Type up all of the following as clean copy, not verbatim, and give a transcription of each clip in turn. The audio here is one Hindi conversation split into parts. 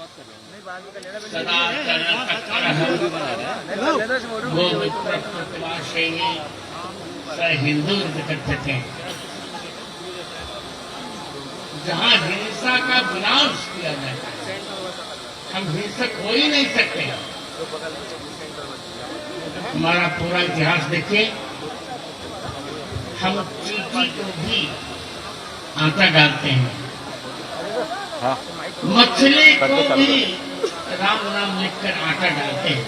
सदा चरण हिंदू थे, जहाँ हिंसा का विनाश किया जाता है। हम हिंसक हो ही नहीं सकते। हमारा पूरा इतिहास देखिए, हम चींटी को भी आटा डालते हैं, मछली को भी राम नाम लिखकर आटा डालते हैं।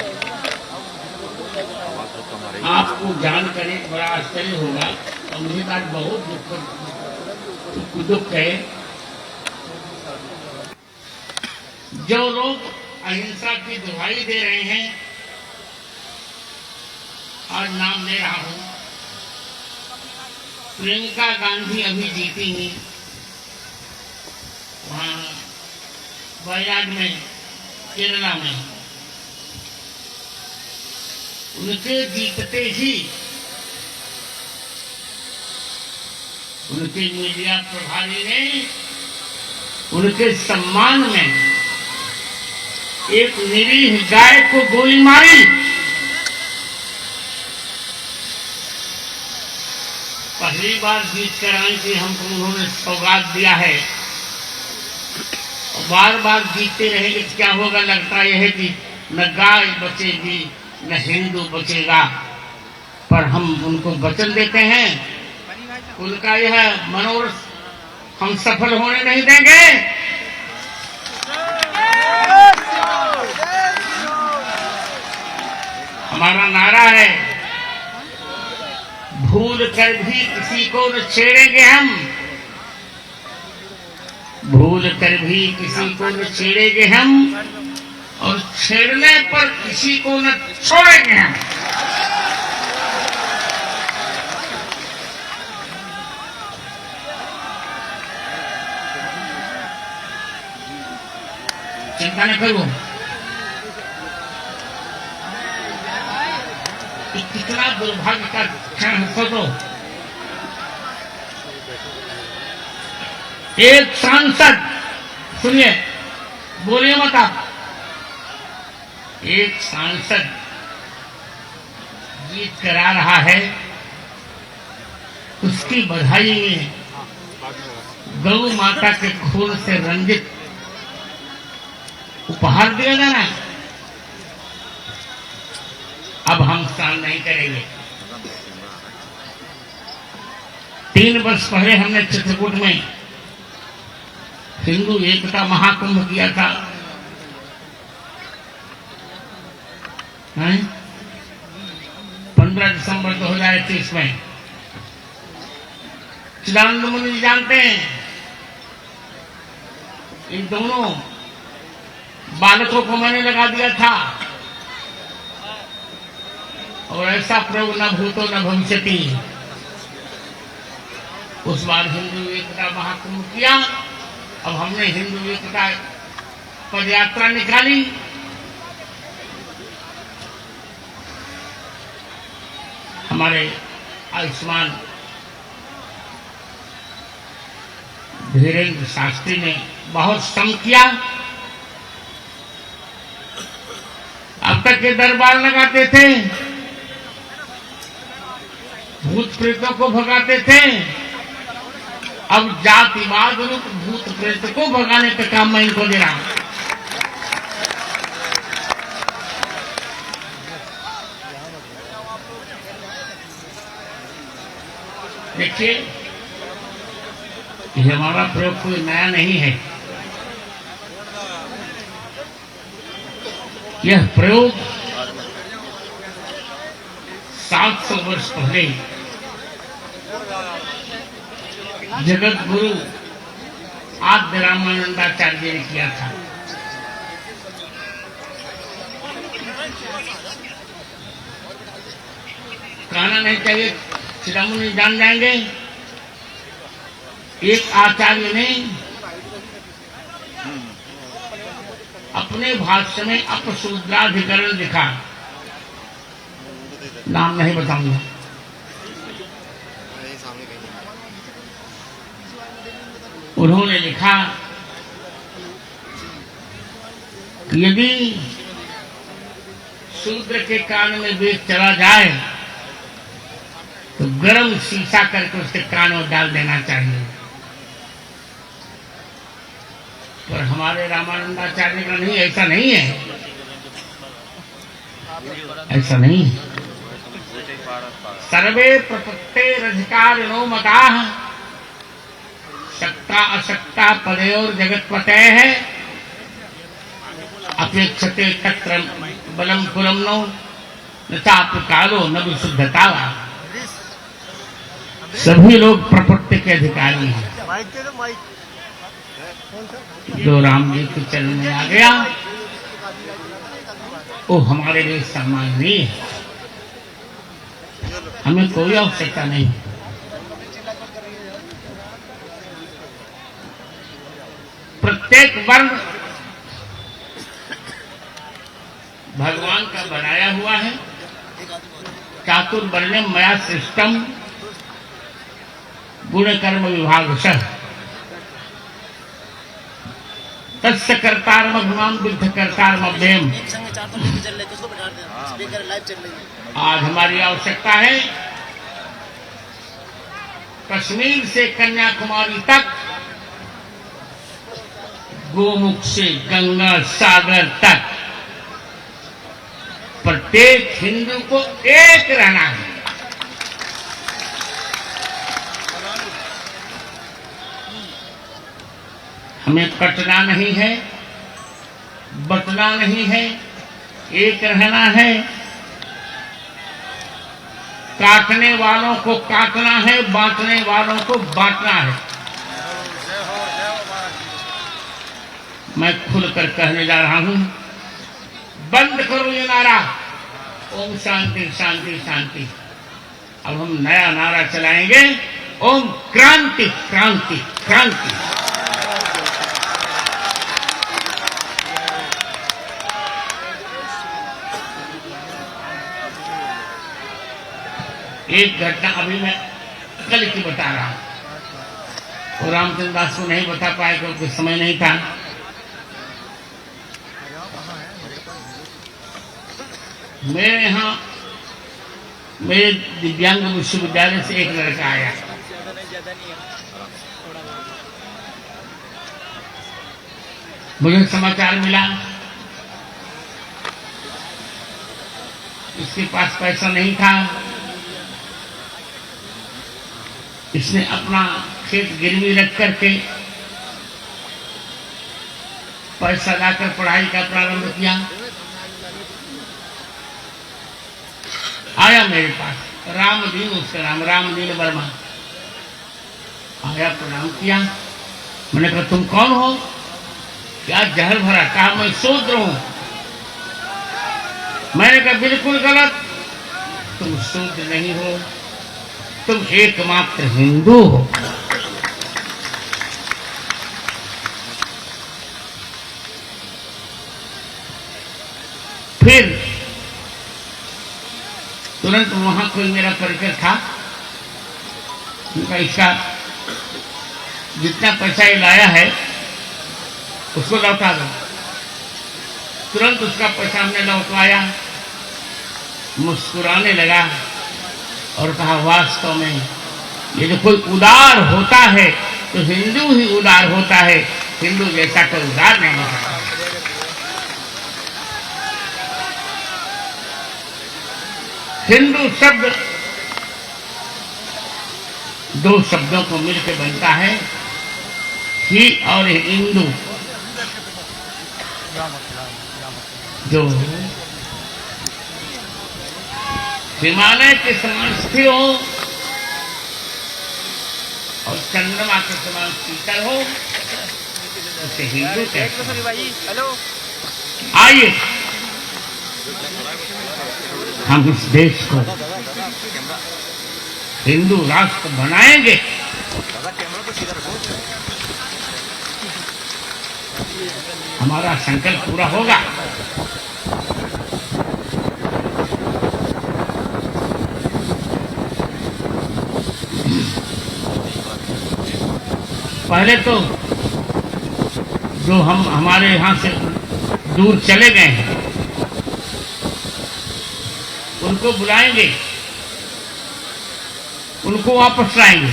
आपको जानकर एक बड़ा आश्चर्य होगा और मुझे आज बहुत दुख है, जो लोग अहिंसा की दुहाई दे रहे हैं, आज नाम ले रहा हूं, प्रियंका गांधी अभी जीती नहीं, वहां वायनाड में, केरला में, उनके जीतते ही उनके मीडिया प्रभारी ने उनके सम्मान में एक निरीह गाय को गोली मारी। पहली बार जीत कर आई थी, हमको उन्होंने सौगात दिया है, बार बार जीतते रहेंगे तो क्या होगा? लगता यह है कि न गाय बचेगी न हिंदू बचेगा, पर हम उनको वचन देते हैं, उनका यह मनोरथ हम सफल होने नहीं देंगे। हमारा नारा है, भूल कर भी किसी को न छेड़ेंगे हम, भूल कर भी किसी को न छेड़ेंगे हम, और छेड़ने पर किसी को न छोड़ेंगे हम। चिंता न करो, कितना दुर्भाग्य का क्षण है। सोचो, एक सांसद, सुनिए, बोलिए मत आप, एक सांसद जीत करा रहा है, उसकी बधाई में गौ माता के खून से रंजित उपहार दिया जाना। अब हम साल नहीं करेंगे। 3 वर्ष पहले हमने चित्रकूट में हिंदू एकता महाकुंभ किया था। 15 दिसंबर 2021 में चिदानंद मुनि जी जानते हैं, इन दोनों बालकों को मैंने लगा दिया था, और ऐसा प्रभु न भूतो न भविष्यति। उस बार हिंदू एकता महाकुंभ किया। अब हमने हिंदू एकता पदयात्रा निकाली। हमारे आयुष्मान धीरेन्द्र शास्त्री ने बहुत श्रम किया। अब तक के दरबार लगाते थे, भूत प्रेतों को भगाते थे, अब जातिवाद रूप भूत प्रेत को भगाने का काम मैं इनको दे रहा हूं। देखिए, ये हमारा प्रयोग कोई नया नहीं है। यह प्रयोग 700 वर्ष पहले जगत गुरु आद्य रामानंदाचार्य ने किया था। कहना नहीं चाहिए, चिदामुनि जान जाएंगे। एक आचार्य ने अपने भाष्य में अपशूद्राधिकरण लिखा, नाम नहीं बताऊंगा। उन्होंने लिखा यदि शूद्र के कान में वेद चला जाए तो गरम शीशा करके उसके कान में डाल देना चाहिए। पर हमारे रामानंदाचार्य का नहीं, ऐसा नहीं है, ऐसा नहीं है। सर्वे प्रपत्तेरधिकारिणो मताः शक्ता अशक्ता पदयोर जगतपते है अपेक्षते तत्र बलम कुलम नो न चापि कालो न विशुद्धता। सभी लोग प्रपत्ति के अधिकारी हैं। जो राम जी के चरण में आ गया वो हमारे लिए सम्माननीय है, हमें कोई आवश्यकता नहीं। प्रत्येक वर्ण भगवान का बनाया हुआ है। चातुर्वर्ण्यम मया सृष्टम गुण कर्म विभागशः तस्य कर्तारमभिमाम विद्ध कर्तारमभ्यम। आज हमारी आवश्यकता है कश्मीर से कन्याकुमारी तक, गोमुख से गंगा सागर तक प्रत्येक हिंदू को एक रहना है। हमें कटना नहीं है, बटना नहीं है, एक रहना है। काटने वालों को काटना है, बांटने वालों को बांटना है। मैं खुलकर कहने जा रहा हूं, बंद करो ये नारा ओम शांति शांति शांति। अब हम नया नारा चलाएंगे, ओम क्रांति क्रांति क्रांति। एक घटना अभी मैं कल की बता रहा हूं, और रामचंद्र दास को नहीं बता पाए क्योंकि समय नहीं था। मेरे यहाँ मेरे दिव्यांग विश्वविद्यालय से एक लड़का आया। मुझे समाचार मिला इसके पास पैसा नहीं था, इसने अपना खेत गिरवी रख करके पैसा लाकर पढ़ाई का प्रारंभ किया। आया मेरे पास, रामदीन उसका नाम, रामदीन वर्मा। आया, प्रणाम किया। मैंने कहा तुम कौन हो, क्या जहर भरा? कहा मैं शूद्र हूं। मैंने कहा बिल्कुल गलत, तुम शूद्र नहीं हो, तुम एकमात्र हिंदू हो। फिर तुरंत वहां कोई मेरा परिचय था, उनका इसका जितना पैसा ये लाया है उसको लौटा दो। तुरंत उसका पैसा हमने लौटवाया। मुस्कुराने लगा और कहा वास्तव में ये जो कोई उदार होता है तो हिंदू ही उदार होता है, हिंदू जैसा कोई उदार नहीं होता। हिंदू शब्द दो शब्दों को मिलकर बनता है, ही और हिंदू। जो हिमालय के समान स्थिर हो और चंद्रमा के समान शीतल हो, उसे हिंदू कहते हैं। आइए हम इस देश को हिंदू राष्ट्र बनाएंगे। हमारा संकल्प पूरा होगा। पहले तो जो हम हमारे यहाँ से दूर चले गए हैं, उनको बुलाएंगे, उनको वापस लाएंगे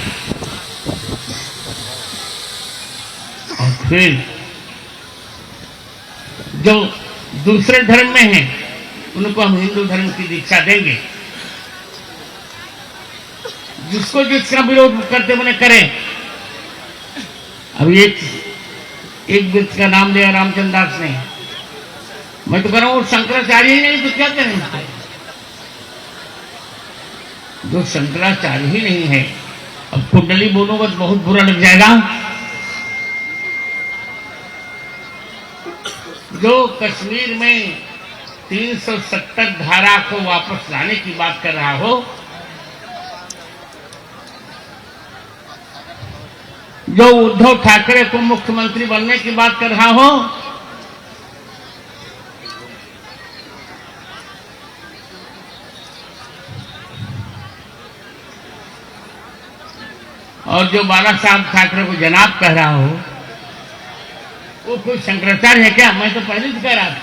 और फिर जो दूसरे धर्म में हैं उनको हम हिंदू धर्म की दीक्षा देंगे। जिसको जिसका विरोध करते बने करें। अभी एक व्यक्ति का नाम लिया रामचंद्र दास ने, मैं तो कह रहा हूं शंकराचार्य ही नहीं तो क्या करें। जो शंकराचार्य ही नहीं है, अब कुंडली बोलूंगा तो बहुत बुरा लग जाएगा। जो कश्मीर में 370 धारा को वापस लाने की बात कर रहा हो, जो उद्धव ठाकरे को मुख्यमंत्री बनने की बात कर रहा हो, और जो बाला साहब ठाकरे को जनाब कह रहा हो, वो कोई शंकराचार्य है क्या? मैं तो पहले से कह रहा था,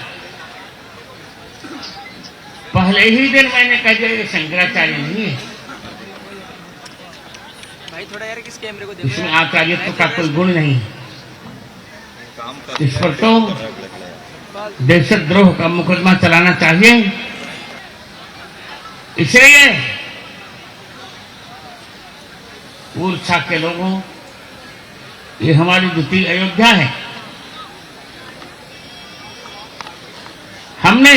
पहले ही दिन मैंने कह दिया ये शंकराचार्य नहीं है। भाई थोड़ा यार किस कैमरे को देखो, इसमें आचार्यत्व का कोई गुण नहीं। इस पर तो देशद्रोह का मुकदमा चलाना चाहिए। इसलिए उड़ीसा के लोगों, ये हमारी द्वितीय अयोध्या है। हमने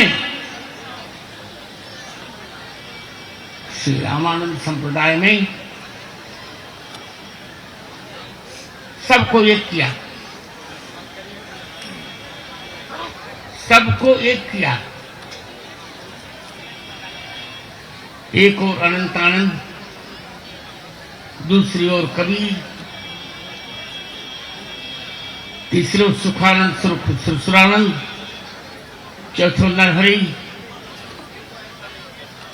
श्री रामानंद संप्रदाय में सबको एक किया, सबको एक किया। एक और अनंतानंद, दूसरी ओर कबीर, तीसरी ओर सुखानंद सुरानंद, चौथी नरहरि,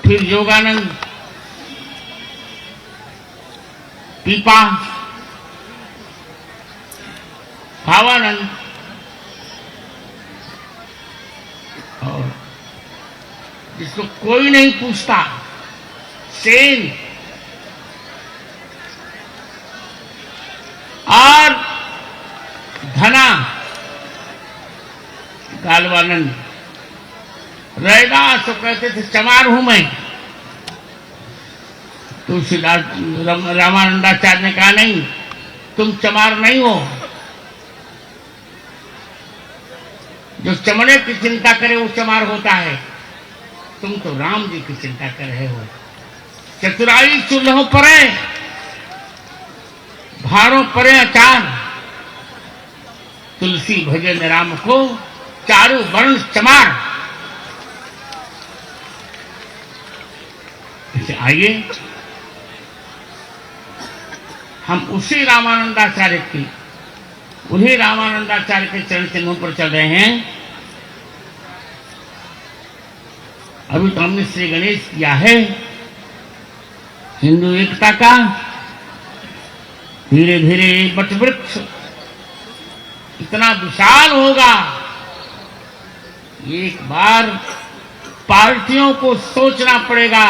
फिर योगानंद, पीपा, भावानंद और जिसको कोई नहीं पूछता सेन, और धना गालवानंद। रैदास तो कहते थे चमार हूं मैं। तुलसीदास रामानंदाचार्य ने कहा नहीं, तुम चमार नहीं हो। जो चमड़े की चिंता करे वो चमार होता है। तुम तो राम जी की चिंता कर रहे हो। चतुराई चूल्हों परे, भारों परे अचार, तुलसी भजन राम को चारु वर्ण चमार। इसे आइए हम उसी रामानंदाचार्य की, उन्हीं रामानंदाचार्य के चरण चिन्हों पर चल रहे हैं। अभी तो हमने श्री गणेश किया है हिंदू एकता का। धीरे धीरे वट वृक्ष इतना विशाल होगा, एक बार पार्टियों को सोचना पड़ेगा